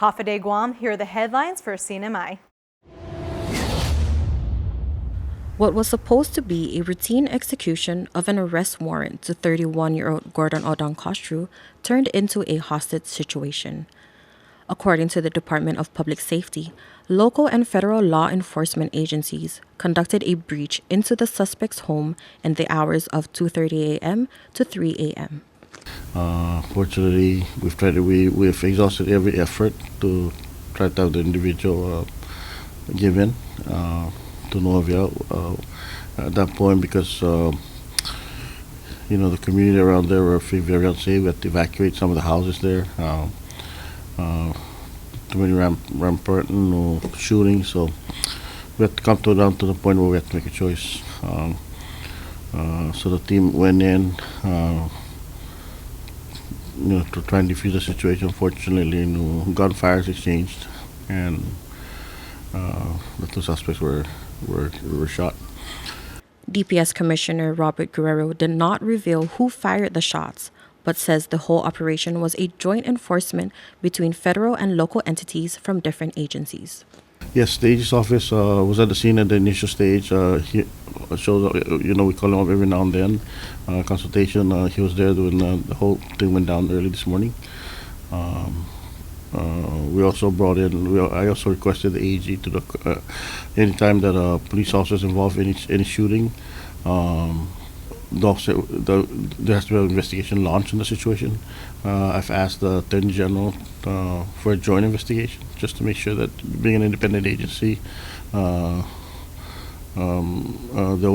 Hafa Guam, here are the headlines for CNMI. What was supposed to be a routine execution of an arrest warrant to 31-year-old Gordon Odong Costru turned into a hostage situation. According to the Department of Public Safety, local and federal law enforcement agencies conducted a breach into the suspect's home in the hours of 2:30 a.m. to 3 a.m. Fortunately, we've exhausted every effort to try to have the individual give in to no avail at that point because the community around there were feeling very unsafe. We had to evacuate some of the houses there. Too many rampant shooting, so we had to come down to the point where we had to make a choice. So the team went in. To try and defuse the situation. Fortunately, gunfires exchanged, and the two suspects were shot. DPS Commissioner Robert Guerrero did not reveal who fired the shots, but says the whole operation was a joint enforcement between federal and local entities from different agencies. Yes, the AG's office was at the scene at the initial stage. He shows, we call him up every now and then. Consultation, he was there when the whole thing went down early this morning. We also brought in, I also requested the AG to look anytime that police officers involved in any shooting, there has to be an investigation launched in the situation. I've asked the Attorney General for a joint investigation just to make sure that being an independent agency,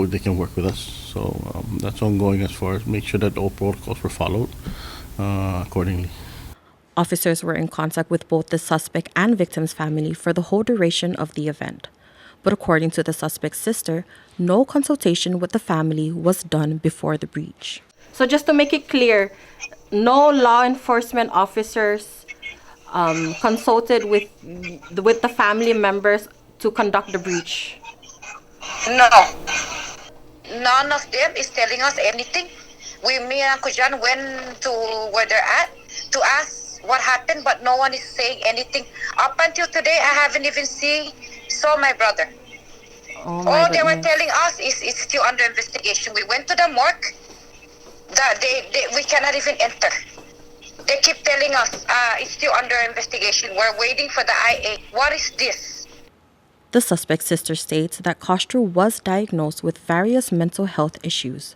they can work with us. So that's ongoing as far as make sure that all protocols were followed accordingly. Officers were in contact with both the suspect and victim's family for the whole duration of the event. But according to the suspect's sister, no consultation with the family was done before the breach. So just to make it clear, no law enforcement officers consulted with the family members to conduct the breach? No. None of them is telling us anything. Me and Uncle John went to where they're at to ask what happened, but no one is saying anything. Up until today, I haven't even saw my brother. All they were telling us is it's still under investigation. We went to the morgue. We cannot even enter. They keep telling us it's still under investigation. We're waiting for the IA. What is this? The suspect's sister states that Costru was diagnosed with various mental health issues.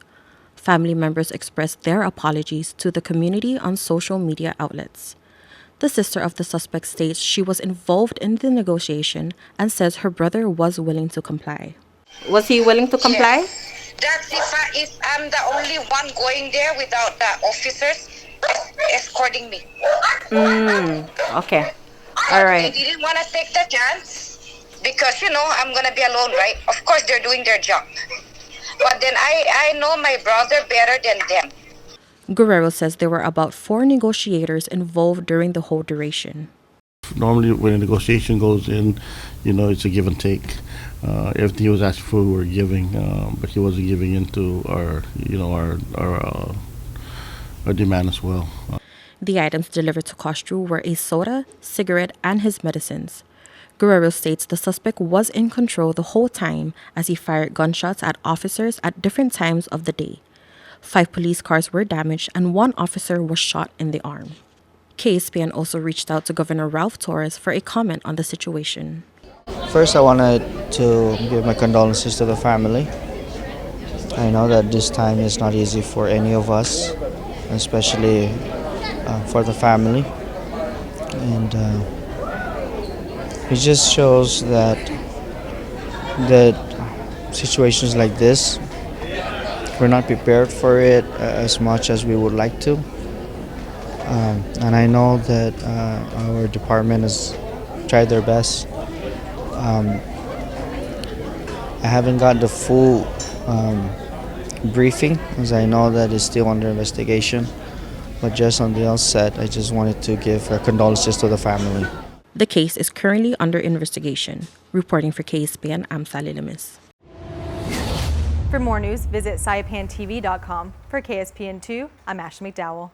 Family members expressed their apologies to the community on social media outlets. The sister of the suspect states she was involved in the negotiation and says her brother was willing to comply. Was he willing to comply? Yes. That's if I'm the only one going there without the officers escorting me. Okay. All right. They didn't want to take the chance because, I'm going to be alone, right? Of course, they're doing their job. But then I know my brother better than them. Guerrero says there were about 4 negotiators involved during the whole duration. Normally, when a negotiation goes in, it's a give and take. Everything he was asking for, we were giving, but he wasn't giving into our demand as well. The items delivered to Costru were a soda, cigarette, and his medicines. Guerrero states the suspect was in control the whole time as he fired gunshots at officers at different times of the day. 5 police cars were damaged and 1 officer was shot in the arm. KSPN also reached out to Governor Ralph Torres for a comment on the situation. First, I wanted to give my condolences to the family. I know that this time is not easy for any of us, especially for the family. And it just shows that situations like this, we're not prepared for it as much as we would like to. And I know that our department has tried their best. I haven't got the full briefing, as I know that it's still under investigation. But just on the outset, I just wanted to give condolences to the family. The case is currently under investigation. Reporting for KSPN, I'm Sally Lemis. For more news, visit saipantv.com. For KSPN2, I'm Ashley McDowell.